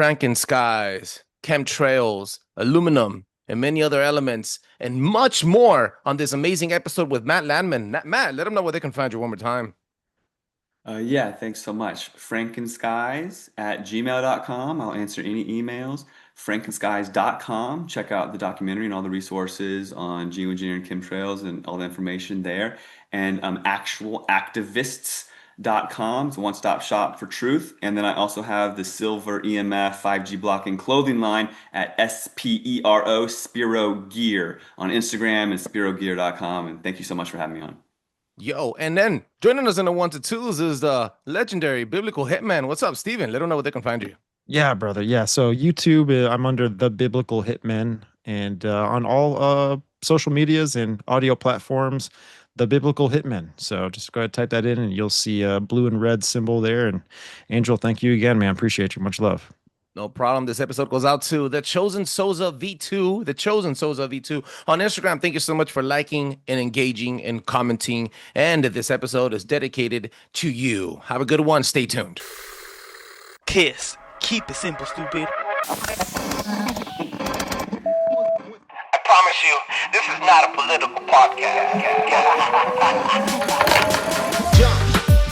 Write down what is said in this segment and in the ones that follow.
FrankenSkies, chemtrails, aluminum, and many other elements, and much more on this amazing episode with Matt Landman. Matt, let them know where they can find you one more time. Yeah, thanks so much. FrankenSkies@gmail.com. I'll answer any emails. FrankenSkies.com. Check out the documentary and all the resources on geoengineering, chemtrails, and all the information there. And actualactivists.com. It's a one-stop shop for truth. And then I also have the silver EMF 5G blocking clothing line at SPERO, Spiro Gear, on Instagram and spirogear.com. And thank you so much for having me on. Yo, and then joining us in the 1 to 2s is the legendary biblical hitman. What's up, Steven? Let them know where they can find you. Yeah, brother. Yeah. So YouTube, I'm under the biblical hitmen, and on all social medias and audio platforms, the biblical hitmen. So just go ahead, type that in, and you'll see a blue and red symbol there. And Angel, thank you again, man. Appreciate you. Much love. No problem. This episode goes out to the Chosen Souza V2, the Chosen Souza V2 on Instagram. Thank you so much for liking and engaging and commenting. And this episode is dedicated to you. Have a good one. Stay tuned. Kiss. Keep it simple, stupid. I promise you, this is not a political podcast. Jump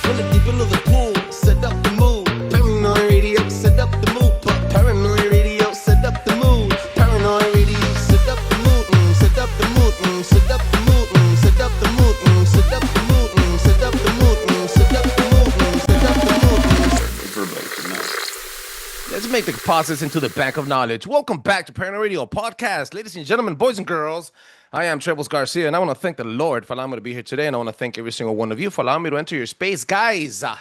from the deep end of the pool, set up the mood. Paranoi Radio, set up the mood. Paranoi Radio, set up the mood. Paranoi Radio, set up the mood. Set up the mood. Set up the mood. Set up the mood. Set up the mood. Set up the mood. Set up the mood. Set up the mood. Let's make the deposits into the bank of knowledge. Welcome back to Paranoi Radio podcast. Ladies and gentlemen, boys and girls, I am Trebles Garcia, and I want to thank the Lord for allowing me to be here today, and I want to thank every single one of you for allowing me to enter your space. Guys, I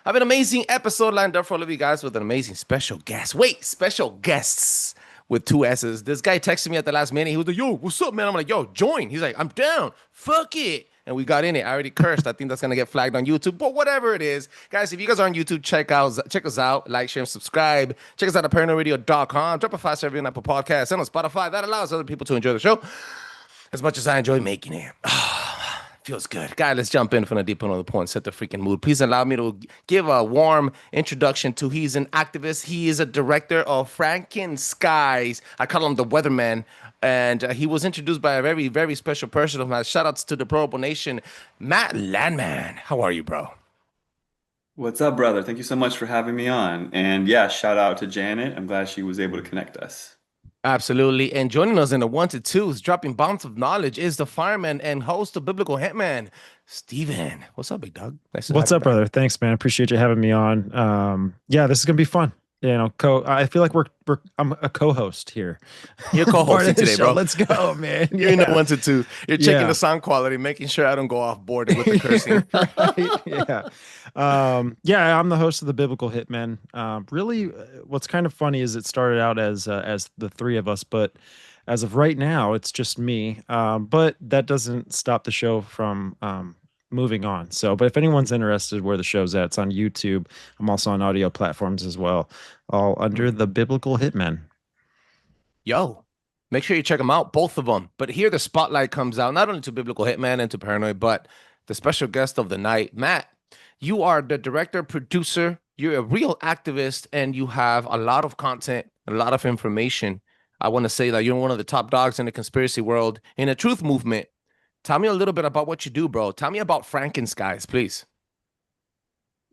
have an amazing episode lined up for all of you guys with an amazing special guest. Wait, special guests with 2 S's. This guy texted me at the last minute. He was like, yo, what's up, man? I'm like, yo, join. He's like, I'm down. Fuck it. And we got in it. I already cursed. I think that's going to get flagged on YouTube. But whatever it is, guys, if you guys are on YouTube, check us out. Like, share, and subscribe. Check us out at ParanoidRadio.com. Drop a 5-star review on Apple Podcasts and on Spotify. That allows other people to enjoy the show as much as I enjoy making it. Feels good. Guys, let's jump in from the deep end of the point, set the freaking mood. Please allow me to give a warm introduction to, he's an activist. He is a director of FrankenSkies. I call him the weatherman. And he was introduced by a very, very special person of mine. Shout outs to the Pro Nation, Matt Landman. How are you, bro? What's up, brother? Thank you so much for having me on. And yeah, shout out to Janet. I'm glad she was able to connect us. Absolutely. And joining us in the 1 to 2s, dropping bombs of knowledge, is the fireman and host of Biblical Hitman, Steven. What's up, big dog? What's up, brother? Thanks, man. Appreciate you having me on. Yeah, this is gonna be fun. You know, I feel like I'm a co-host here. You're co-hosting today, bro. Let's go, man. You're in the 1 to 2. You're checking the sound quality, making sure I don't go off board with the cursing. Yeah, I'm the host of the Biblical Hitmen. Really, what's kind of funny is it started out as the 3 of us, but as of right now, it's just me. But that doesn't stop the show from moving on. So, but if anyone's interested where the show's at, it's on YouTube. I'm also on audio platforms as well, all under the Biblical Hitmen. Yo, make sure you check them out, both of them. But here the spotlight comes out, not only to Biblical Hitman and to Paranoi, but the special guest of the night, Matt. You are the director, producer, you're a real activist, and you have a lot of content, a lot of information. I want to say that you're one of the top dogs in the conspiracy world, in the truth movement. Tell me a little bit about what you do, bro. Tell me about FrankenSkies, please.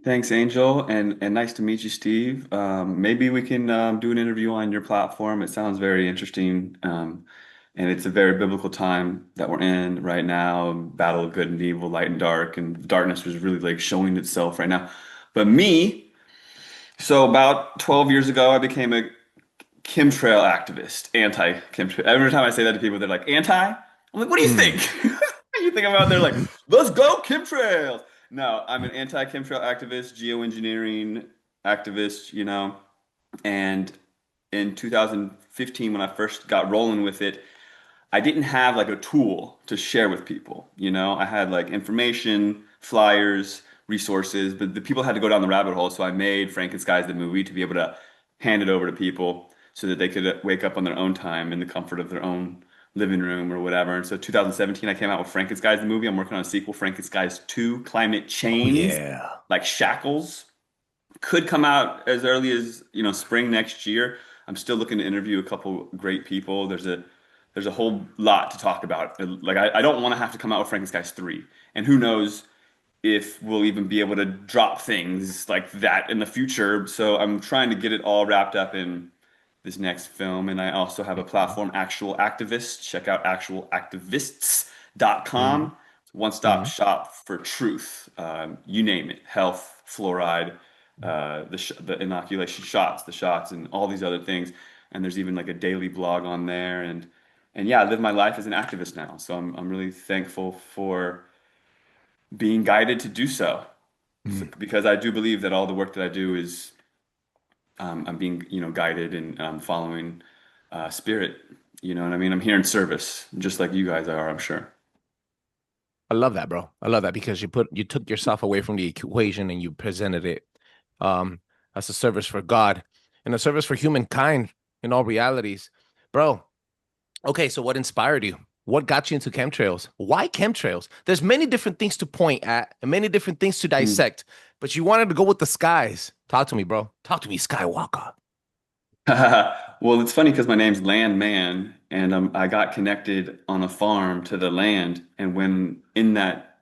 Thanks, Angel, and nice to meet you, Steve. Maybe we can do an interview on your platform. It sounds very interesting, and it's a very biblical time that we're in right now. Battle of good and evil, light and dark, and darkness was really like showing itself right now. But me, so about 12 years ago, I became a chemtrail activist, anti-chemtrail. Every time I say that to people, they're like, anti? I'm like, what do you think? You think I'm out there like, let's go chemtrails. No, I'm an anti-chemtrail activist, geoengineering activist, you know. And in 2015, when I first got rolling with it, I didn't have like a tool to share with people, you know. I had like information, flyers, resources, but the people had to go down the rabbit hole. So I made FrankenSkies the movie to be able to hand it over to people so that they could wake up on their own time in the comfort of their own living room or whatever. And so 2017, I came out with FrankenSkies the movie. I'm working on a sequel, FrankenSkies 2, Climate Change, like shackles. could come out as early as, spring next year. I'm still looking to interview a couple great people. There's a whole lot to talk about. Like I don't want to have to come out with FrankenSkies 3. And who knows if we'll even be able to drop things like that in the future. So I'm trying to get it all wrapped up in this next film. And I also have a platform, Actual Activists. Check out actualactivists.com. It's a one-stop shop for truth. You name it, health, fluoride, the inoculation shots, the shots, and all these other things. And there's even like a daily blog on there. And yeah, I live my life as an activist now. So I'm really thankful for being guided to do so, because I do believe that all the work that I do is I'm being guided and following spirit. You know what I mean? I'm here in service, just like you guys are, I'm sure. I love that, bro. I love that because you took yourself away from the equation and you presented it as a service for God and a service for humankind in all realities, bro. Okay, so what inspired you? What got you into chemtrails? Why chemtrails? There's many different things to point at and many different things to dissect, but you wanted to go with the skies. Talk to me, bro. Talk to me, Skywalker. Well, it's funny because my name's Landman, and I got connected on a farm to the land. And when in that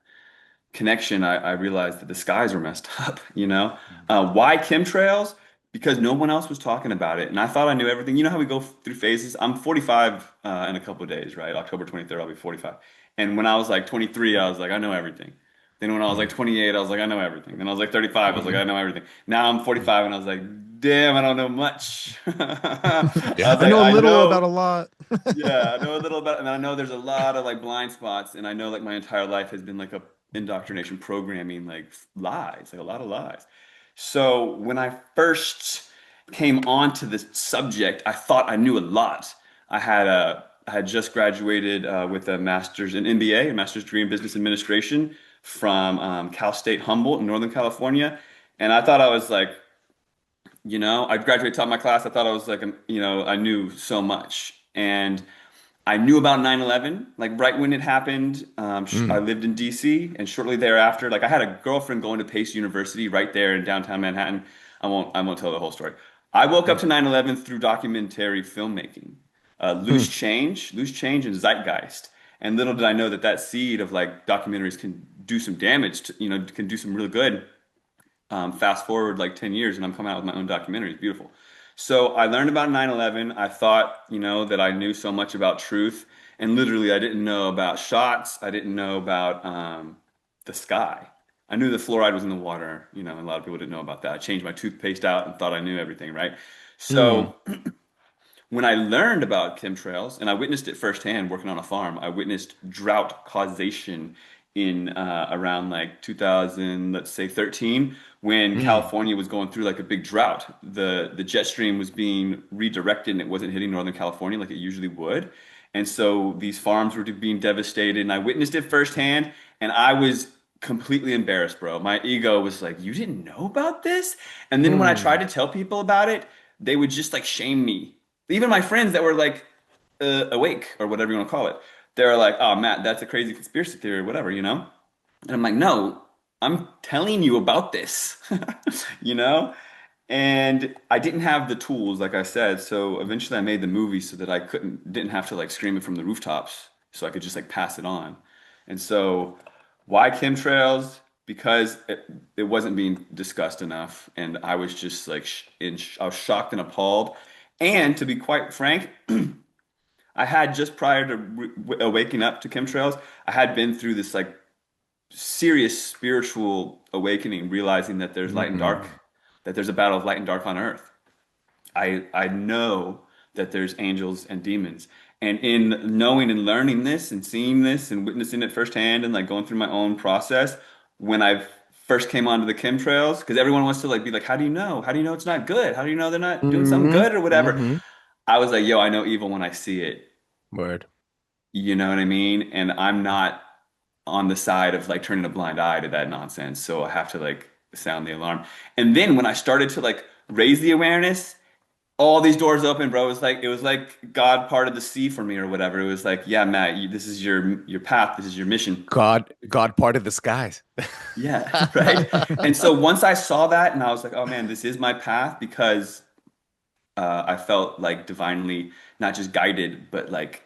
connection, I realized that the skies were messed up, Why chemtrails? Because no one else was talking about it. And I thought I knew everything. You know how we go through phases? I'm 45 in a couple of days, right? October 23rd, I'll be 45. And when I was like 23, I was like, I know everything. Then when I was like 28, I was like, I know everything. Then I was like 35, I was like, I know everything. Now I'm 45 and I was like, damn, I don't know much. I know a little about a lot. Yeah, I know a little about, and I know there's a lot of like blind spots. And I know like my entire life has been like a indoctrination programming, like lies, like a lot of lies. So when I first came onto this subject, I thought I knew a lot. I had just graduated with a master's in MBA, a master's degree in business administration from Cal State Humboldt in Northern California. And I thought I was like, I graduated top of my class. I thought I was like, I knew so much. And I knew about 9/11, like right when it happened. I lived in DC, and shortly thereafter, like I had a girlfriend going to Pace University right there in downtown Manhattan. I won't tell the whole story. I woke up to 9/11 through documentary filmmaking, loose change and zeitgeist. And little did I know that seed of like documentaries can do some damage can do some really good. Fast forward like 10 years and I'm coming out with my own documentary. It's beautiful. So I learned about 9/11. I thought, that I knew so much about truth. And literally I didn't know about shots. I didn't know about the sky. I knew the fluoride was in the water, and a lot of people didn't know about that. I changed my toothpaste out and thought I knew everything, right? So when I learned about chemtrails, and I witnessed it firsthand working on a farm, I witnessed drought causation in around like 2000, let's say 13, when California was going through like a big drought. The jet stream was being redirected and it wasn't hitting Northern California like it usually would. And so these farms were being devastated, and I witnessed it firsthand, and I was completely embarrassed, bro. My ego was like, you didn't know about this? And then when I tried to tell people about it, they would just like shame me. Even my friends that were like awake or whatever you want to call it, they were like, oh, Matt, that's a crazy conspiracy theory or whatever, And I'm like, no, I'm telling you about this, And I didn't have the tools, like I said. So eventually I made the movie so that I didn't have to like scream it from the rooftops. So I could just like pass it on. And so why chemtrails? Because it wasn't being discussed enough. And I was just like, I was shocked and appalled. And to be quite frank, I had just prior to waking up to chemtrails, I had been through this like serious spiritual awakening, realizing that there's light and dark, that there's a battle of light and dark on earth. I know that there's angels and demons. And in knowing and learning this and seeing this and witnessing it firsthand and like going through my own process, when I first came onto the chemtrails, because everyone wants to like be like, how do you know? How do you know it's not good? How do you know they're not doing something good or whatever? I was like, yo, I know evil when I see it. Word. You know what I mean? And I'm not on the side of like turning a blind eye to that nonsense. So I have to like sound the alarm. And then when I started to like raise the awareness, all these doors open, bro. It was like God parted the sea for me or whatever. It was like, yeah, Matt, this is your path. This is your mission. God parted the skies. Yeah, right. And so once I saw that, and I was like, oh man, this is my path, because I felt like divinely not just guided, but like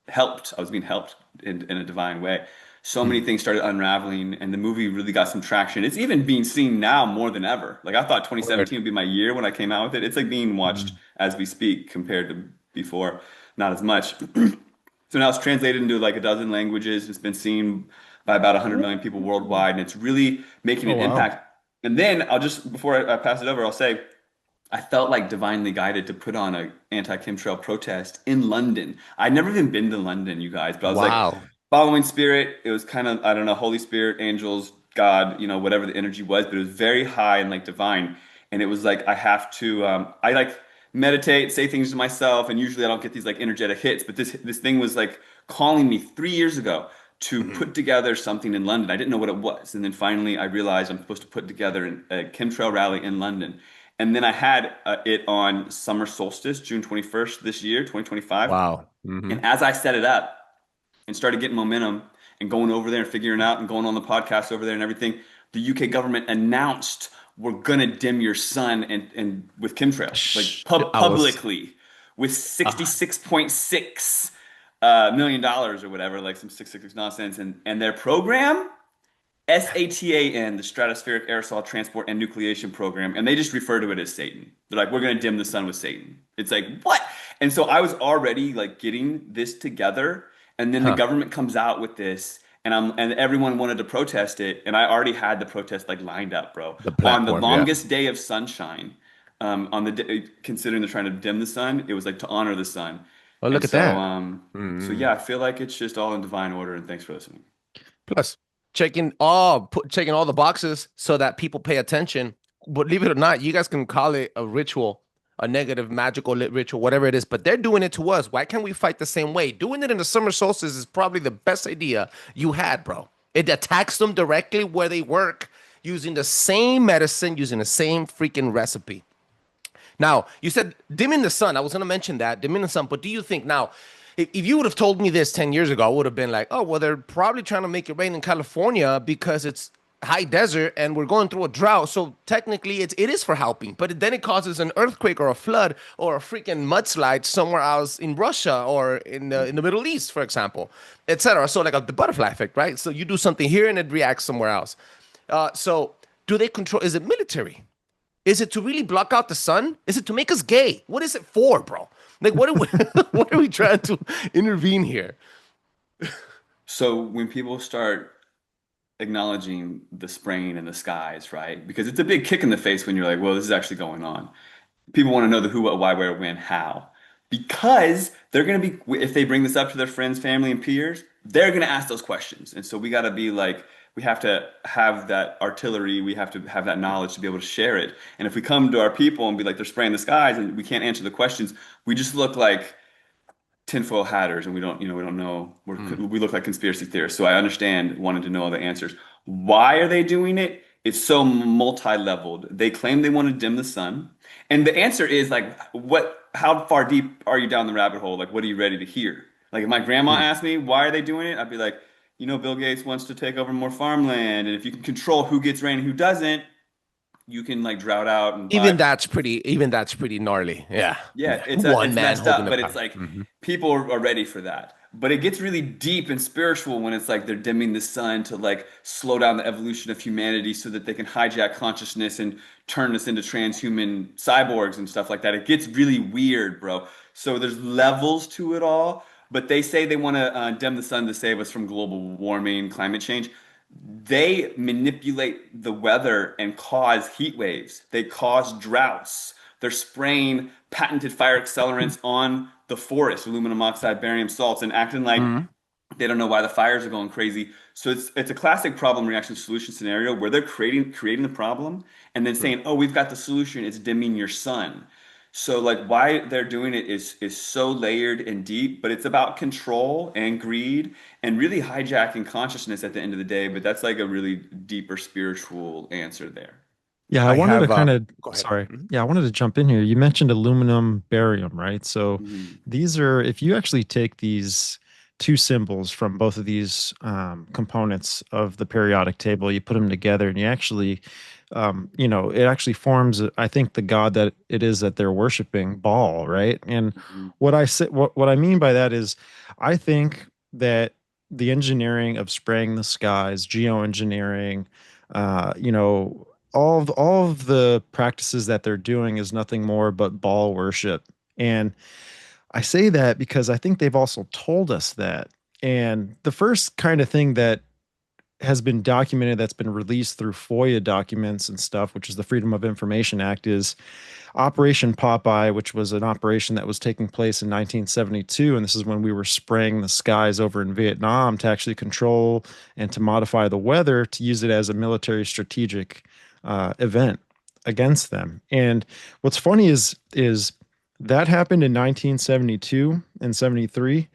helped. I was being helped in a divine way. So many things started unraveling, and the movie really got some traction. It's even being seen now more than ever. Like, I thought 2017 would be my year when I came out with it. It's like being watched as we speak compared to before, not as much. So now it's translated into like a dozen languages. It's been seen by about 100 million people worldwide, and it's really making an impact. And then before I pass it over, I'll say, I felt like divinely guided to put on an anti-chemtrail protest in London. I'd never even been to London, you guys, but I was like, following spirit. It was kind of, I don't know, Holy Spirit, angels, God, whatever the energy was, but it was very high and like divine. And it was like, I have to, I like meditate, say things to myself, and usually I don't get these like energetic hits, but this thing was like calling me 3 years ago to put together something in London. I didn't know what it was. And then finally I realized I'm supposed to put together a chemtrail rally in London. And then I had it on summer solstice, June 21st this year, 2025. Wow. And as I set it up and started getting momentum and going over there and figuring out and going on the podcast over there and everything, the UK government announced, we're going to dim your sun and with chemtrails, like publicly, with $66.6 million or whatever, like some 666 nonsense. And their program, SATAN, the Stratospheric Aerosol Transport and Nucleation Program, and they just refer to it as Satan. They're like, we're going to dim the sun with Satan. It's like, what? And so I was already like getting this together, and then the government comes out with this, and everyone wanted to protest it, and I already had the protest like lined up, bro. On the longest day of sunshine, on the day, considering they're trying to dim the sun, it was like to honor the sun. Oh, look at that. So yeah, I feel like it's just all in divine order, and thanks for listening. Plus, checking all the boxes so that people pay attention. Believe it or not, you guys can call it a ritual, a negative magical ritual, whatever it is, but they're doing it to us. Why can't we fight the same way? Doing it in the summer solstice is probably the best idea you had, bro. It attacks them directly where they work, using the same medicine, using the same freaking recipe. Now, you said dimming the sun. I was going to mention that, dimming the sun, but do you think now, if you would have told me this 10 years ago, I would have been like, oh, well, they're probably trying to make it rain in California because it's high desert and we're going through a drought. So technically it is for helping, but then it causes an earthquake or a flood or a freaking mudslide somewhere else in Russia or in the Middle East, for example, etc. So like the butterfly effect, right? So you do something here and it reacts somewhere else. So do they control? Is it military? Is it to really block out the sun? Is it to make us gay? What is it for, bro? Like, what are we trying to intervene here? So when people start acknowledging the spraying in the skies, right? Because it's a big kick in the face when you're like, well, this is actually going on. People want to know the who, what, why, where, when, how. Because they're going to be, if they bring this up to their friends, family, and peers, they're going to ask those questions. And so we got to be like, we have to have that artillery. We have to have that knowledge to be able to share it. And if we come to our people and be like, they're spraying the skies and we can't answer the questions, we just look like tinfoil hatters, and we don't know. We look like conspiracy theorists. So I understand wanting to know all the answers. Why are they doing it? It's so multi-leveled. They claim they want to dim the sun, and the answer is like, how far deep are you down the rabbit hole? Like, what are you ready to hear? Like, if my grandma asked me why are they doing it, I'd be like, Bill Gates wants to take over more farmland, and if you can control who gets rain and who doesn't, you can like drought out. And even that's pretty gnarly. Yeah. Yeah. It's messed up, but it's like people are ready for that. But it gets really deep and spiritual when it's like they're dimming the sun to like slow down the evolution of humanity so that they can hijack consciousness and turn us into transhuman cyborgs and stuff like that. It gets really weird, bro. So there's levels to it all, but they say they want to dim the sun to save us from global warming, climate change. They manipulate the weather and cause heat waves. They cause droughts. They're spraying patented fire accelerants on the forest, aluminum oxide, barium salts, and acting like they don't know why the fires are going crazy. So it's a classic problem reaction solution scenario where they're creating the problem and then saying, oh, we've got the solution. It's dimming your sun. So like why they're doing it is so layered and deep, but it's about control and greed and really hijacking consciousness at the end of the day. But that's like a really deeper spiritual answer there. Yeah, I I wanted to have kind of, go ahead. sorry. Mhm. Yeah, I wanted to jump in here. You mentioned aluminum, barium, right? So Mhm. these are, if you actually take these two symbols from both of these components of the periodic table, you put them together and you actually, it actually forms, I think, the god that it is that they're worshiping, Baal, right? And Mhm. what I mean by that is, I think that the engineering of spraying the skies, geoengineering, all of the practices that they're doing is nothing more but ball worship. And I say that because I think they've also told us that. And the first kind of thing that has been documented that's been released through FOIA documents and stuff, which is the Freedom of Information Act, is Operation Popeye, which was an operation that was taking place in 1972. And this is when we were spraying the skies over in Vietnam to actually control and to modify the weather to use it as a military strategic event against them. And what's funny is that happened in 1972 and 73.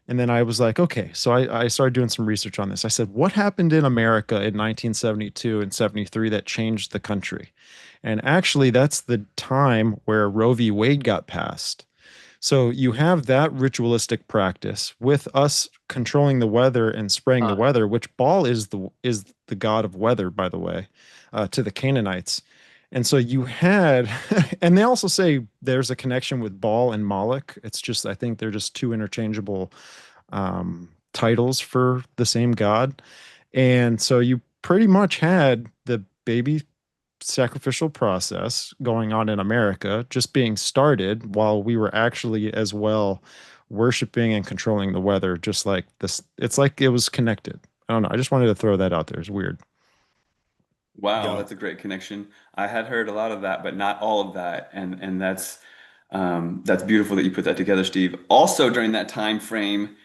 And then I was like, okay, so I started doing some research on this. I said, what happened in America in 1972 and 73 that changed the country? And actually, that's the time where Roe v. Wade got passed. So you have that ritualistic practice with us controlling the weather and spraying the weather, which Baal is the god of weather, by the way, to the Canaanites. And so you had, and they also say there's a connection with Baal and Moloch. It's just, I think they're just two interchangeable titles for the same god. And so you pretty much had the baby sacrificial process going on in America just being started while we were actually as well worshiping and controlling the weather, just like this. It's like it was connected. I don't know. I just wanted to throw that out there. It's weird. Wow, Yo, that's a great connection. I had heard a lot of that, but not all of that, and that's beautiful that you put that together, Steve. Also, during that time frame,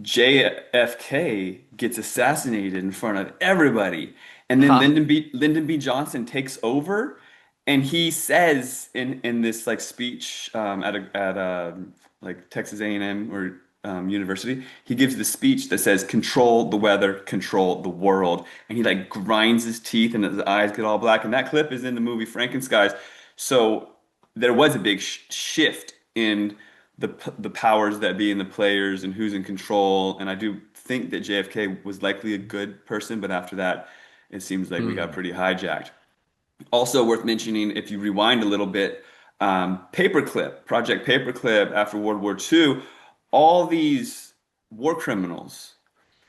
JFK gets assassinated in front of everybody, and then huh? Lyndon B. Johnson takes over, and he says in this like speech at like Texas A&M or university, he gives the speech that says "Control the weather, control the world," and he like grinds his teeth and his eyes get all black. And that clip is in the movie FrankenSkies. So there was a big shift in the powers that be and the players and who's in control. And I do think that JFK was likely a good person, but after that, it seems like we got Hmm. pretty hijacked. Also worth mentioning, if you rewind a little bit, Paperclip, Project Paperclip after World War II, all these war criminals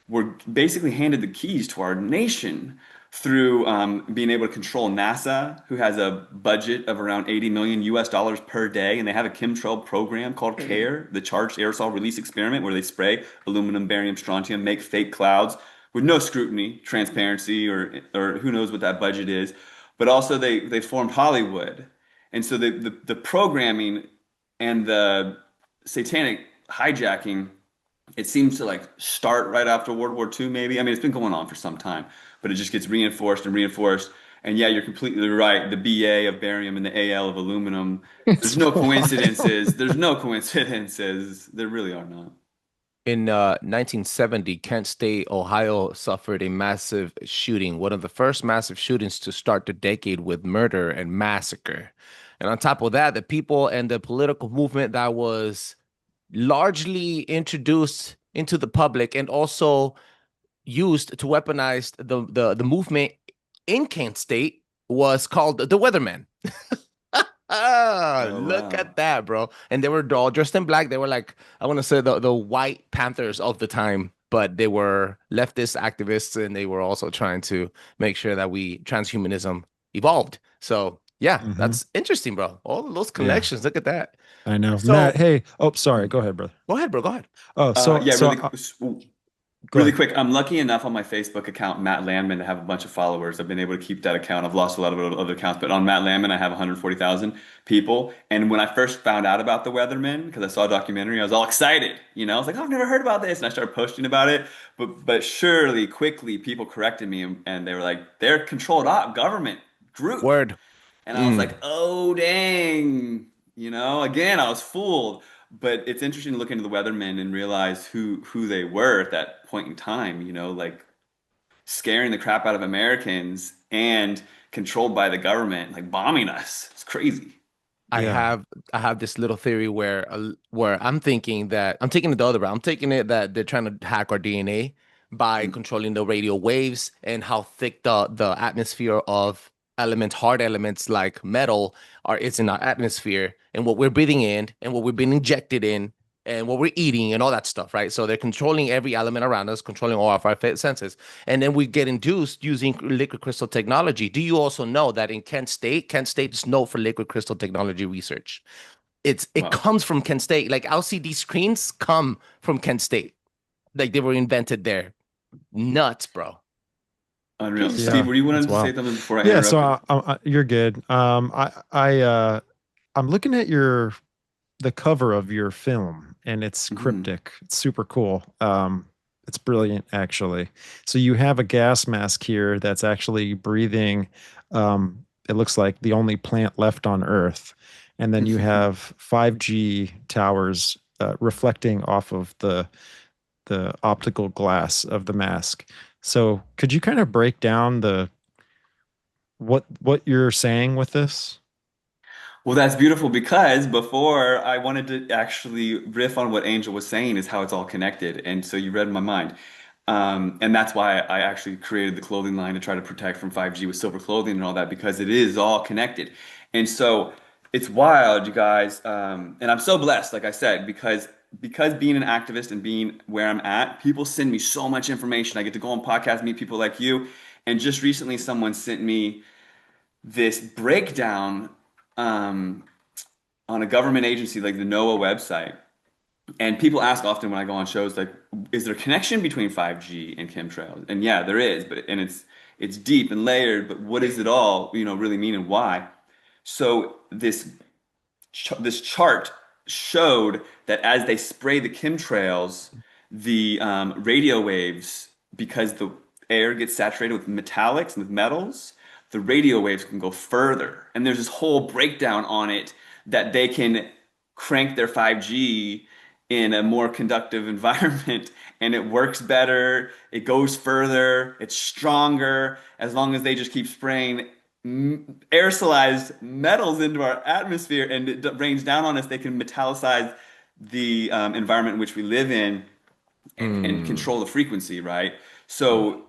were basically handed the keys to our nation through being able to control NASA, who has a budget of around 80 million US dollars per day, and they have a chemtrail program called CARE, the Charged Aerosol Release Experiment, where they spray aluminum, barium, strontium, make fake clouds with no scrutiny, transparency, or who knows what that budget is. But also they formed Hollywood, and so the programming and the satanic hijacking, it seems to like start right after World War II, maybe. I mean, it's been going on for some time, but it just gets reinforced and reinforced. And yeah, you're completely right. The BA of barium and the AL of aluminum. It's There's no wild. coincidences. There's no coincidences. There really are not. In 1970, Kent State, Ohio, suffered a massive shooting, one of the first massive shootings to start the decade with murder and massacre. And on top of that, the people and the political movement that was largely introduced into the public and also used to weaponize the movement in Kent State was called the Weathermen. Ah, Oh look wow. at that, bro. And they were all dressed in black. They were like, I want to say the white panthers of the time, but they were leftist activists and they were also trying to make sure that we transhumanism evolved. So yeah, Hmm. that's interesting, bro. All of those Yeah, connections. Look at that. I know. Matt, So hey. Oh, sorry. Go ahead, brother. go ahead, bro. Go ahead. Oh, Yeah, go really ahead. quick. I'm lucky enough on my Facebook account, Matt Landman, to have a bunch of followers. I've been able to keep that account. I've lost a lot of other accounts, but on Matt Landman, I have 140,000 people. And when I first found out about the Weathermen, because I saw a documentary, I was all excited. I was like, oh, I've never heard about this, and I started posting about it. But surely, quickly, people corrected me, and they were like, they're controlled government group. Word. And I was Mm. like, oh, dang. Again, I was fooled. But it's interesting to look into the Weathermen and realize who they were at that point in time, like scaring the crap out of Americans and controlled by the government, like bombing us. It's crazy. I have this little theory where I'm thinking that I'm taking it the other route. I'm taking it that they're trying to hack our DNA by controlling the radio waves and how thick the atmosphere of elements, hard elements like metal is in our atmosphere, and what we're breathing in and what we're being injected in and what we're eating and all that stuff, right? So they're controlling every element around us, controlling all of our senses. And then we get induced using liquid crystal technology. Do you also know that in Kent State is known for liquid crystal technology research? It Wow. comes from Kent State. Like LCD screens come from Kent State. Like they were invented there. Nuts, bro. Unreal. Yeah, Steve, were you wanting that's to say wild. something before I Yeah, interrupt? so you're good. I'm looking at the cover of your film, and it's cryptic. It's super cool. It's brilliant, actually. So you have a gas mask here that's actually breathing. It looks like the only plant left on Earth, and then you have 5G towers reflecting off of the optical glass of the mask. So could you kind of break down what you're saying with this? Well, that's beautiful because before I wanted to actually riff on what Angel was saying is how it's all connected. And so you read my mind. And that's why I actually created the clothing line to try to protect from 5G with silver clothing and all that, because it is all connected. And so it's wild, you guys. And I'm so blessed, like I said, because being an activist and being where I'm at, people send me so much information. I get to go on podcasts, meet people like you. And just recently someone sent me this breakdown on a government agency like the NOAA website. And people ask often when I go on shows, like, is there a connection between 5G and chemtrails? And yeah, there is, and it's deep and layered, but what does it all, really mean and why? So this chart showed that as they spray the chemtrails, the radio waves, because the air gets saturated with metallics and with metals, the radio waves can go further. And there's this whole breakdown on it that they can crank their 5G in a more conductive environment and it works better, it goes further, it's stronger, as long as they just keep spraying aerosolized metals into our atmosphere and it rains down on us, they can metallicize the environment in which we live in and control the frequency, right? So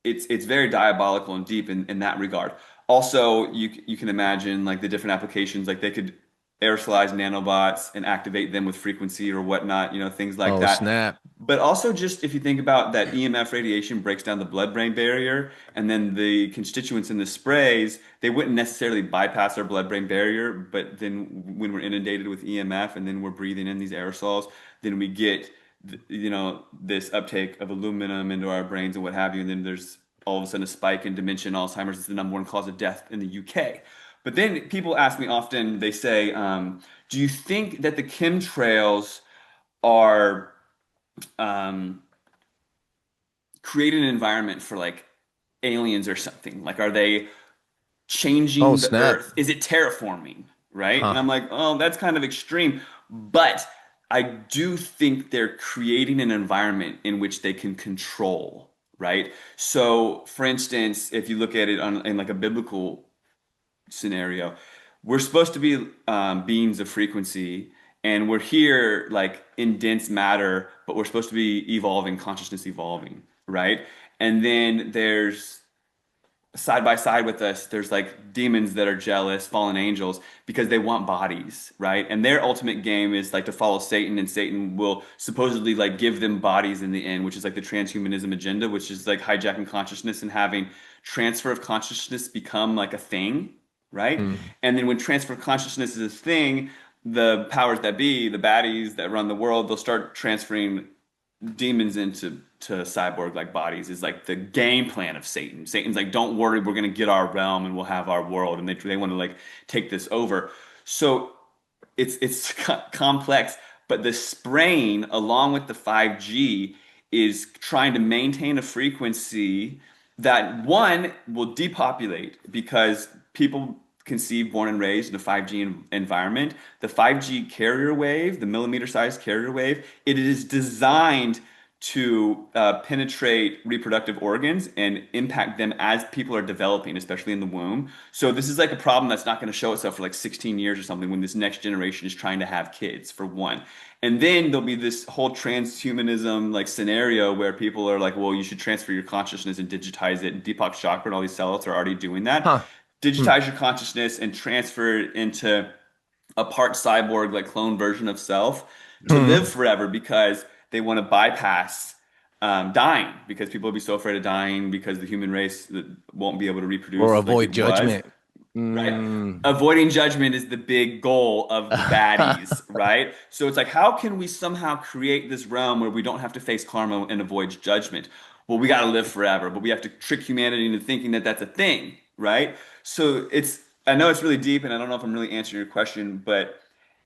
it's very diabolical and deep in that regard. Also, you can imagine like the different applications, like they could aerosolize nanobots and activate them with frequency or whatnot, things like that. Snap. But also just if you think about that EMF radiation breaks down the blood-brain barrier, and then the constituents in the sprays, they wouldn't necessarily bypass our blood-brain barrier, but then when we're inundated with EMF and then we're breathing in these aerosols, then we get this uptake of aluminum into our brains and what have you, and then there's all of a sudden a spike in dementia and Alzheimer's is the #1 cause of death in the UK. But then people ask me often, they say, do you think that the chemtrails are creating an environment for like aliens or something? Like, are they changing the snap. Earth? Is it terraforming, right? And I'm like, oh, that's kind of extreme. But I do think they're creating an environment in which they can control, right? So, for instance, if you look at it in like a biblical scenario, we're supposed to be beings of frequency, and we're here like in dense matter, but we're supposed to be evolving, consciousness evolving, right? And then there's side by side with us, there's like demons that are jealous, fallen angels, because they want bodies, right? And their ultimate game is like to follow Satan, and Satan will supposedly like give them bodies in the end, which is like the transhumanism agenda, which is like hijacking consciousness and having transfer of consciousness become like a thing, right? And then when transfer of consciousness is a thing, the powers that be, the baddies that run the world, they'll start transferring demons into cyborg like bodies. Is like the game plan of Satan. Satan's like, don't worry, we're gonna get our realm and we'll have our world, and they want to like take this over. So it's complex, but the spraying along with the 5G is trying to maintain a frequency that one will depopulate, because people conceived, born and raised in a 5G environment. The 5G carrier wave, the millimeter-sized carrier wave, it is designed to penetrate reproductive organs and impact them as people are developing, especially in the womb. So this is like a problem that's not going to show itself for like 16 years or something when this next generation is trying to have kids, for one. And then there'll be this whole transhumanism like scenario where people are like, well, you should transfer your consciousness and digitize it. And Deepak Chopra and all these sellouts are already doing that. Huh. Digitize your consciousness and transfer it into a part cyborg, like clone version of self to live forever, because they want to bypass dying, because people will be so afraid of dying because the human race won't be able to reproduce. Or like avoid it was. judgment. Right. Avoiding judgment is the big goal of the baddies, right? So it's like, how can we somehow create this realm where we don't have to face karma and avoid judgment? Well, we got to live forever, but we have to trick humanity into thinking that that's a thing, right? So I know it's really deep, and I don't know if I'm really answering your question, but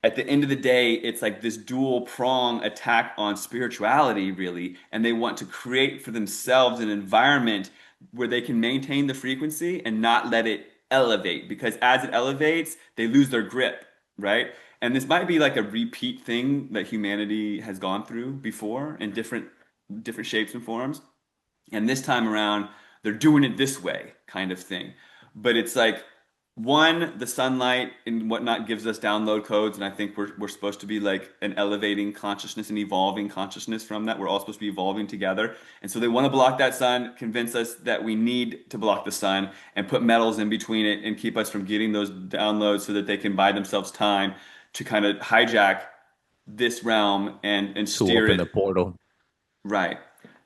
at the end of the day, it's like this dual prong attack on spirituality, really. And they want to create for themselves an environment where they can maintain the frequency and not let it elevate, because as it elevates, they lose their grip, right? And this might be like a repeat thing that humanity has gone through before in different shapes and forms. And this time around, they're doing it this way, kind of thing. But it's like, one, the sunlight and whatnot gives us download codes, and I think we're supposed to be like an elevating consciousness and evolving consciousness from that. We're all supposed to be evolving together. And so they want to block that sun, convince us that we need to block the sun, and put metals in between it and keep us from getting those downloads so that they can buy themselves time to kind of hijack this realm and steer open the portal. Right.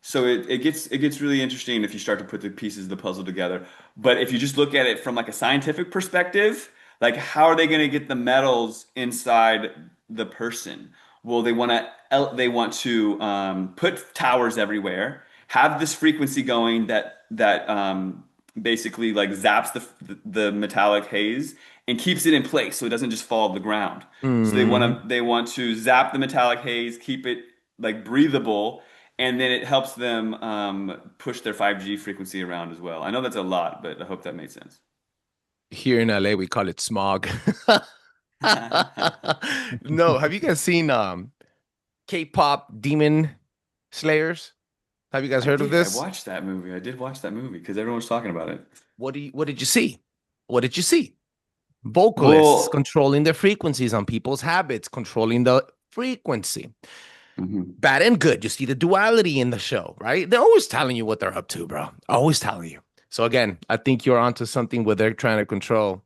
So it gets really interesting if you start to put the pieces of the puzzle together. But if you just look at it from like a scientific perspective, like how are they going to get the metals inside the person? Well, they want to put towers everywhere, have this frequency going that basically like zaps the metallic haze and keeps it in place so it doesn't just fall to the ground. So they want to zap the metallic haze, keep it like breathable. And then it helps them push their 5G frequency around as well. I know that's a lot, but I hope that made sense. Here in LA, we call it smog. No, have you guys seen K-pop Demon Slayers? Have you guys heard of this? I watched that movie. I did watch that movie because everyone was talking about it. What did you see? What did you see? Vocalists controlling their frequencies on people's habits, controlling the frequency. Bad and good. You see the duality in the show, right? They're always telling you what they're up to, bro. Always telling you. So again, I think you're onto something where they're trying to control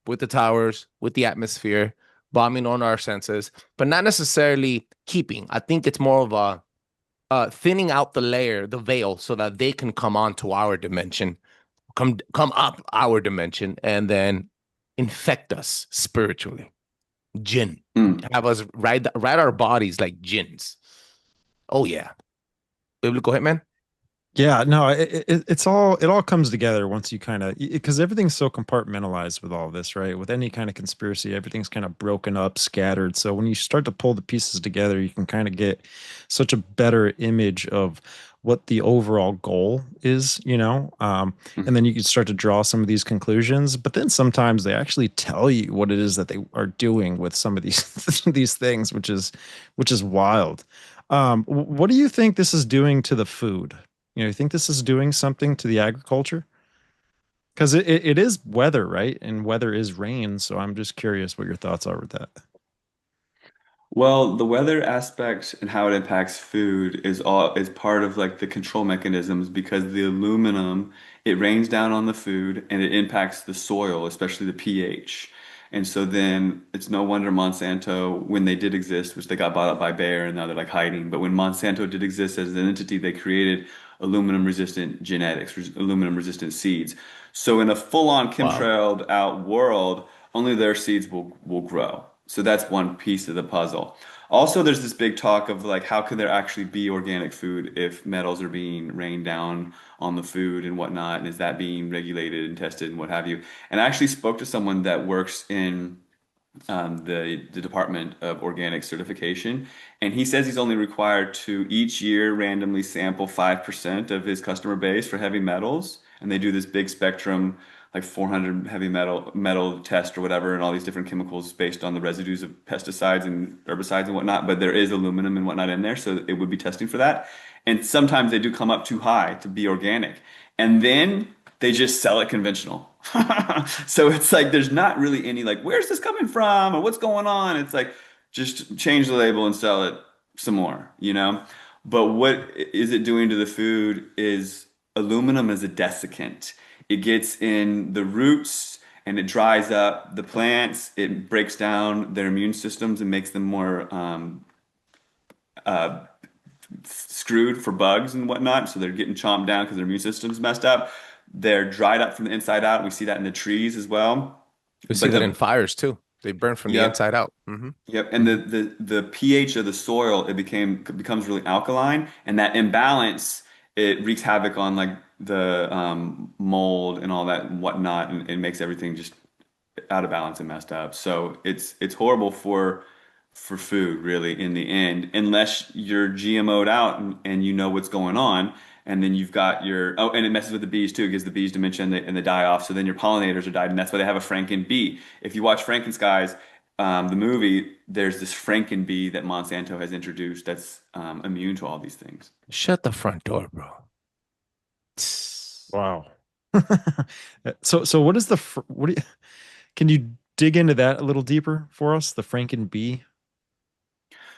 with the towers, with the atmosphere, bombing on our senses, but not necessarily keeping. I think it's more of a thinning out the layer, the veil, so that they can come onto our dimension, come up our dimension, and then infect us spiritually. Jinn. Have us ride our bodies like jinns. Oh yeah. Biblical Hitman? Yeah, no, it all comes together once you kind of, because everything's so compartmentalized with all this, right? With any kind of conspiracy, everything's kind of broken up, scattered. So when you start to pull the pieces together, you can kind of get such a better image of what the overall goal is, and then you can start to draw some of these conclusions. But then sometimes they actually tell you what it is that they are doing with some of these these things, which is wild. What do you think this is doing to the food? You think this is doing something to the agriculture? Because it is weather, right? And weather is rain. So I'm just curious what your thoughts are with that. Well, the weather aspect and how it impacts food is part of like the control mechanisms, because the aluminum, it rains down on the food and it impacts the soil, especially the pH. And so then it's no wonder Monsanto, when they did exist, which they got bought up by Bayer and now they're like hiding, but when Monsanto did exist as an entity, they created aluminum resistant genetics, aluminum resistant seeds. So in a full-on chemtrailed out world, only their seeds will grow. So that's one piece of the puzzle. Also, there's this big talk of like, how could there actually be organic food if metals are being rained down on the food and whatnot? And is that being regulated and tested and what have you? And I actually spoke to someone that works in the Department of Organic Certification, and he says he's only required to each year randomly sample 5% of his customer base for heavy metals. And they do this big spectrum like 400 heavy metal test or whatever, and all these different chemicals based on the residues of pesticides and herbicides and whatnot. But there is aluminum and whatnot in there, so it would be testing for that. And sometimes they do come up too high to be organic, and then they just sell it conventional. So it's like there's not really any like, where's this coming from or what's going on? It's like just change the label and sell it some more, you know? But what is it doing to the food is aluminum is a desiccant. It gets in the roots and it dries up the plants. It breaks down their immune systems and makes them more uh, screwed for bugs and whatnot. So they're getting chomped down because their immune system's messed up. They're dried up from the inside out. We see that in the trees as well. We see that in fires too. They burn from the Yep. inside out. Yep, and the pH of the soil becomes really alkaline, and that imbalance it wreaks havoc on like the mold and all that and whatnot, and it makes everything just out of balance and messed up. So it's horrible for food really in the end, unless you're GMO'd out and you know what's going on. And then you've got and it messes with the bees too. It gives the bees dementia and they die off. So then your pollinators are died, and that's why they have a Franken bee. If you watch FrankenSkies, the movie, there's this Franken bee that Monsanto has introduced that's immune to all these things. Shut the front door, bro. Wow. So what is can you dig into that a little deeper for us? The Franken bee?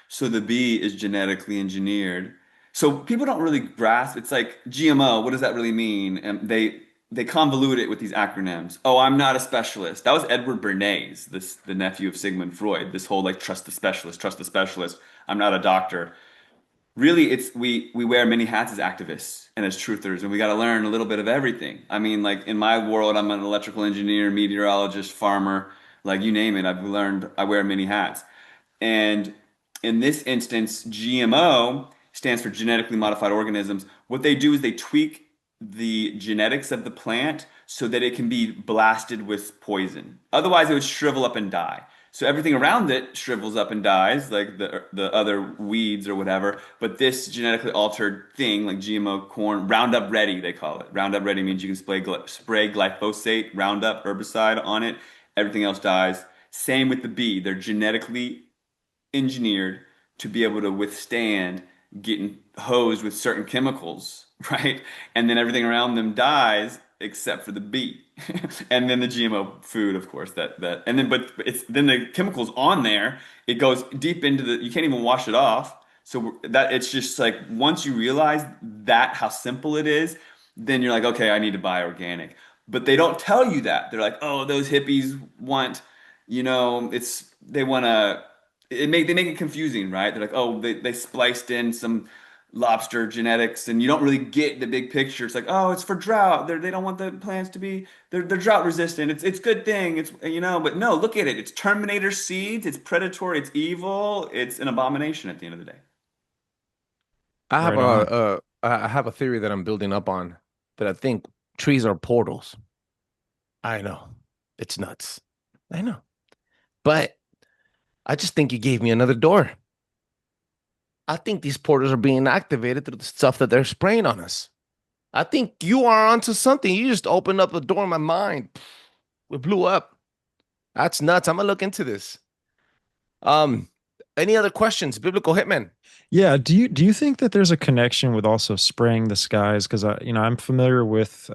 So the bee is genetically engineered. So people don't really grasp. It's like GMO. What does that really mean? And they convolute it with these acronyms. Oh, I'm not a specialist. That was Edward Bernays, the nephew of Sigmund Freud. This whole like trust the specialist, trust the specialist. I'm not a doctor. Really, it's we wear many hats as activists and as truthers, and we got to learn a little bit of everything. I mean, like in my world, I'm an electrical engineer, meteorologist, farmer, like you name it. I wear many hats. And in this instance, GMO stands for genetically modified organisms. What they do is they tweak the genetics of the plant so that it can be blasted with poison. Otherwise, it would shrivel up and die. So everything around it shrivels up and dies, like the other weeds or whatever. But this genetically altered thing, like GMO corn, Roundup Ready, they call it. Roundup Ready means you can spray glyphosate, Roundup herbicide on it. Everything else dies. Same with the bee. They're genetically engineered to be able to withstand getting hosed with certain chemicals, right? And then everything around them dies except for the bee. And then the GMO food, of course, and then but it's then the chemicals on there, it goes deep into you can't even wash it off. So that it's just like once you realize that how simple it is, then you're like, okay, I need to buy organic. But they don't tell you that. They're like, oh, those hippies want, they want to they make it confusing, right? They're like, oh, they spliced in some lobster genetics, and you don't really get the big picture. It's like, oh, it's for drought. They don't want the plants to be they're drought resistant. It's a good thing. It's but no, look at it. It's Terminator seeds. It's predatory. It's evil. It's an abomination at the end of the day. I have a theory that I'm building up on that I think trees are portals. I know it's nuts. I know, but I just think you gave me another door. I think these portals are being activated through the stuff that they're spraying on us. I think you are onto something. You just opened up a door in my mind. It blew up. That's nuts. I'm gonna look into this. Any other questions? Biblical Hitman. Yeah. Do you think that there's a connection with also spraying the skies? Because I'm familiar with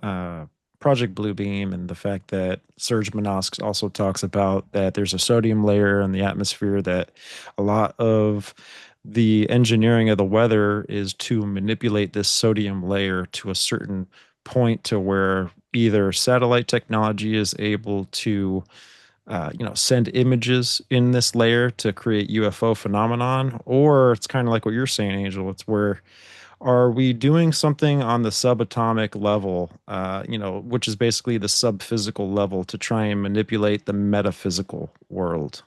Project Bluebeam and the fact that Serge Manosk also talks about that there's a sodium layer in the atmosphere, that a lot of the engineering of the weather is to manipulate this sodium layer to a certain point to where either satellite technology is able to send images in this layer to create UFO phenomenon, or it's kind of like what you're saying, Angel. It's where are we doing something on the subatomic level, which is basically the subphysical level, to try and manipulate the metaphysical world,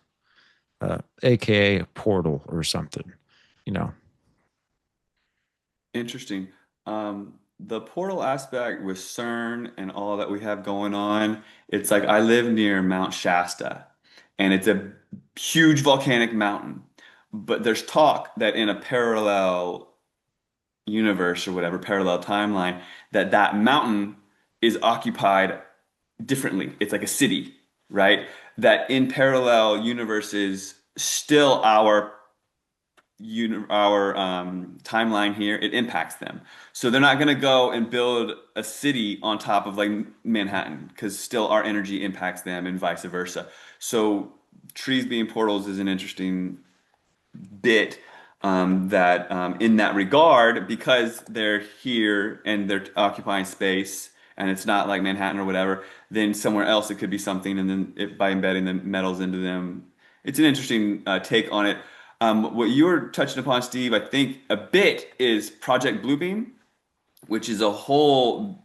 aka a portal or something, Interesting. The portal aspect with CERN and all that we have going on, it's like I live near Mount Shasta, and it's a huge volcanic mountain. But there's talk that in a parallel universe or whatever, parallel timeline, that mountain is occupied differently. It's like a city, right? That in parallel universes, still our timeline here, it impacts them. So they're not going to go and build a city on top of like Manhattan, because still our energy impacts them and vice versa. So trees being portals is an interesting bit, that in that regard, because they're here and they're occupying space and it's not like Manhattan or whatever, then somewhere else it could be something, and then by embedding the metals into them, it's an interesting take on it. What you were touching upon, Steve, I think a bit is Project Bluebeam, which is a whole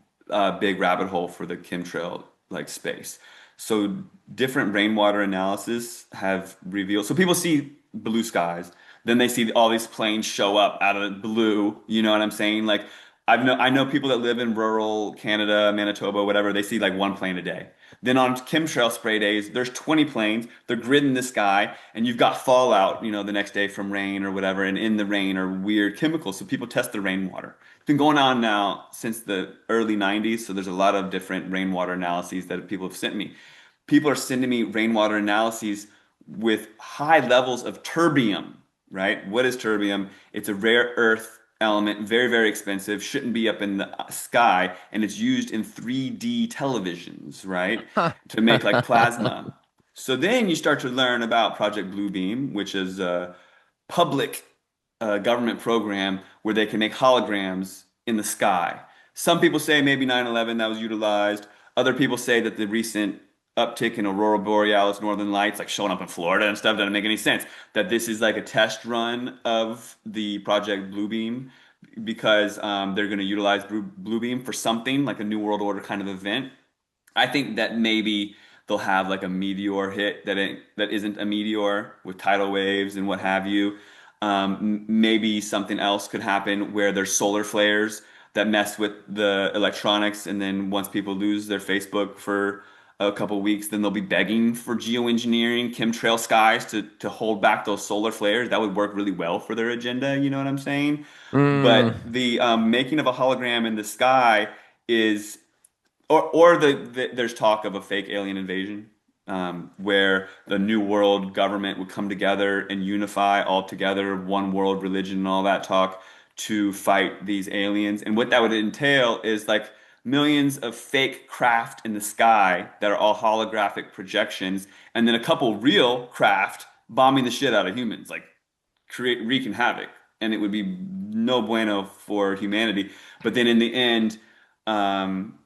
big rabbit hole for the chemtrail like space. So different rainwater analysis have revealed. So people see blue skies, then they see all these planes show up out of the blue. You know what I'm saying? Like I know people that live in rural Canada, Manitoba, whatever. They see like one plane a day. Then on chemtrail spray days, there's 20 planes. They're gridding the sky, and you've got fallout, the next day from rain or whatever. And in the rain are weird chemicals. So people test the rainwater. It's been going on now since the early 90s. So there's a lot of different rainwater analyses that people have sent me. People are sending me rainwater analyses with high levels of terbium, right? What is terbium? It's a rare earth element, very, very expensive, shouldn't be up in the sky, and it's used in 3D televisions, right? To make like plasma. So then you start to learn about Project Bluebeam, which is a public government program where they can make holograms in the sky. Some people say maybe 9/11 that was utilized. Other people say that the recent uptick in aurora borealis, northern lights, like showing up in Florida and stuff, doesn't make any sense. That this is like a test run of the Project Bluebeam, because they're going to utilize Bluebeam for something like a New World Order kind of event. I think that maybe they'll have like a meteor hit that isn't a meteor, with tidal waves and what have you. Maybe something else could happen where there's solar flares that mess with the electronics, and then once people lose their Facebook for a couple of weeks, then they'll be begging for geoengineering, chemtrail skies to hold back those solar flares. That would work really well for their agenda. You know what I'm saying? But the making of a hologram in the sky is, or there's talk of a fake alien invasion, where the New World government would come together and unify all together, one world religion and all that talk, to fight these aliens. And what that would entail is like millions of fake craft in the sky that are all holographic projections, and then a couple real craft bombing the shit out of humans, like wreaking havoc. And it would be no bueno for humanity. But then in the end,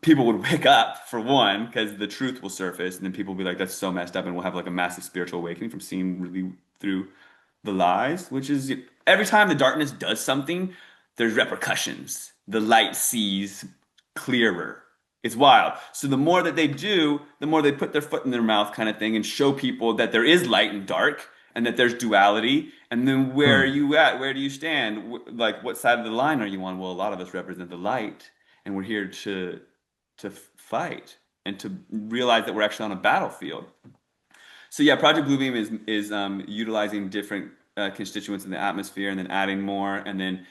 people would wake up, for one, because the truth will surface, and then people will be like, that's so messed up, and we'll have like a massive spiritual awakening from seeing really through the lies, which is every time the darkness does something, there's repercussions. The light sees clearer. It's wild. So the more that they do, the more they put their foot in their mouth kind of thing, and show people that there is light and dark, and that there's duality. And then where are you at? Where do you stand? Like, what side of the line are you on? Well, a lot of us represent the light, and we're here to fight and to realize that we're actually on a battlefield. So yeah, Project Bluebeam is utilizing different constituents in the atmosphere, and then adding more, and then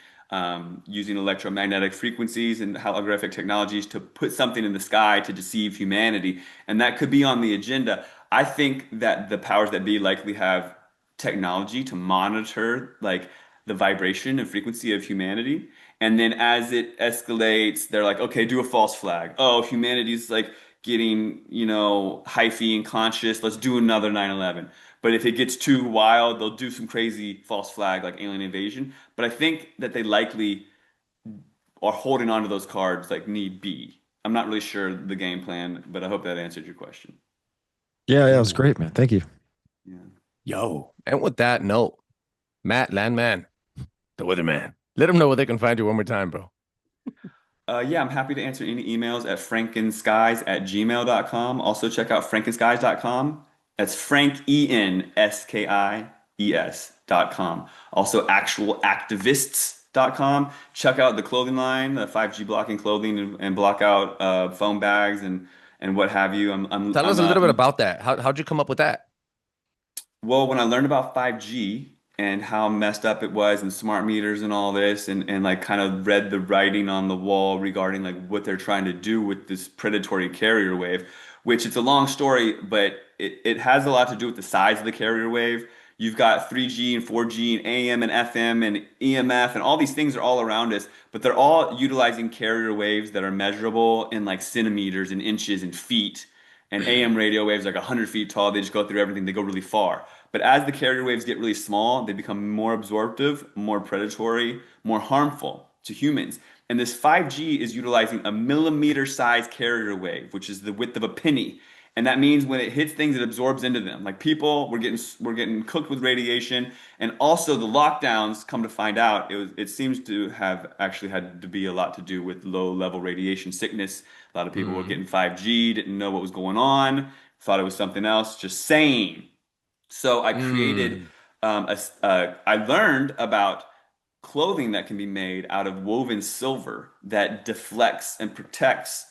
using electromagnetic frequencies and holographic technologies to put something in the sky to deceive humanity. And that could be on the agenda. I think that the powers that be likely have technology to monitor like the vibration and frequency of humanity. And then as it escalates, they're like, okay, do a false flag. Oh, humanity's like getting, hyphy and conscious. Let's do another 9/11. But if it gets too wild, they'll do some crazy false flag like alien invasion. But I think that they likely are holding on to those cards like need be. I'm not really sure the game plan, but I hope that answered your question. Yeah, it was great, man. Thank you. Yeah. Yo, and with that note, Matt Landman, the Weatherman, let them know where they can find you one more time, bro. Yeah, I'm happy to answer any emails at frankenskies@gmail.com. Also check out frankenskies.com. That's FrankenSkies.com. Also actualactivists.com. Check out the clothing line, the 5G blocking clothing, and block out phone bags and what have you. Tell us a little bit about that. How'd you come up with that? Well, when I learned about 5G and how messed up it was, and smart meters and all this, and like kind of read the writing on the wall regarding like what they're trying to do with this predatory carrier wave, which it's a long story, but it has a lot to do with the size of the carrier wave. You've got 3G and 4G and AM and FM and EMF and all these things are all around us, but they're all utilizing carrier waves that are measurable in like centimeters and inches and feet. And AM radio waves like 100 feet tall, they just go through everything, they go really far. But as the carrier waves get really small, they become more absorptive, more predatory, more harmful to humans. And this 5G is utilizing a millimeter-sized carrier wave, which is the width of a penny. And that means when it hits things, it absorbs into them. Like people, we're getting cooked with radiation. And also the lockdowns, come to find out, it seems to have actually had to be a lot to do with low-level radiation sickness. A lot of people were getting 5G, didn't know what was going on, thought it was something else, just saying. So I created, I learned about clothing that can be made out of woven silver that deflects and protects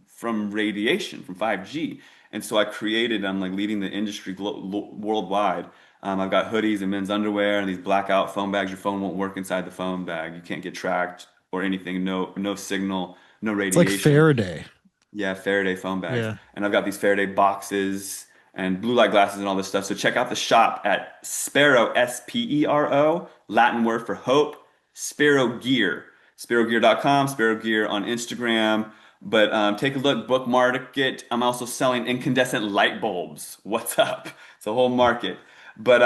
from radiation, from 5G. And so I created, I'm like leading the industry worldwide. I've got hoodies and men's underwear and these blackout phone bags. Your phone won't work inside the phone bag. You can't get tracked or anything. No signal, no radiation. It's like Faraday. Yeah, Faraday phone bags. Yeah. And I've got these Faraday boxes and blue light glasses and all this stuff. So check out the shop at Sparrow, S-P-E-R-O, Latin word for hope, Sparrow Gear. SparrowGear.com, Sparrow Gear on Instagram. But take a look, bookmark it. I'm also selling incandescent light bulbs. What's up? It's a whole market. But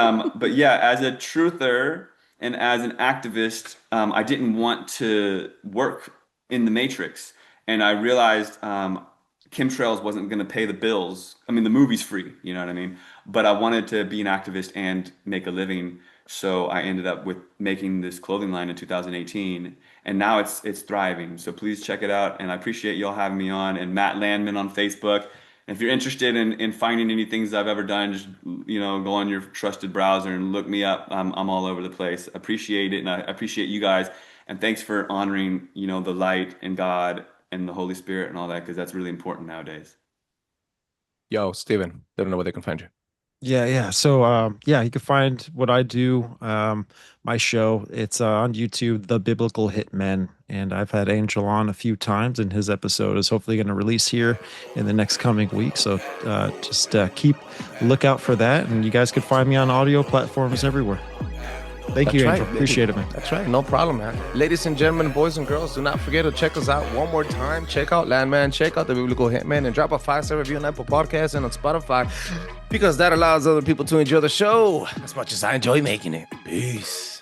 yeah, as a truther and as an activist, I didn't want to work in the Matrix. And I realized Chemtrails wasn't going to pay the bills. I mean, the movie's free, you know what I mean? But I wanted to be an activist and make a living. So I ended up with making this clothing line in 2018, and now it's thriving. So please check it out, and I appreciate y'all having me on. And Matt Landman on Facebook. And if you're interested in finding any things I've ever done, just go on your trusted browser and look me up. I'm all over the place. Appreciate it, and I appreciate you guys. And thanks for honoring the light and God and the Holy Spirit and all that, because that's really important nowadays. Yo, Steven, they don't know where they can find you. Yeah. So, you can find what I do, my show. It's on YouTube, The Biblical Hitmen. And I've had Angel on a few times, and his episode is hopefully going to release here in the next coming week. So just keep lookout for that. And you guys can find me on audio platforms everywhere. Thank you, Angel. Appreciate it, man. That's right. No problem, man. Ladies and gentlemen, boys and girls, do not forget to check us out one more time. Check out Landman, check out The Biblical Hitman, and drop a 5-star review on Apple Podcasts and on Spotify, because that allows other people to enjoy the show as much as I enjoy making it. Peace.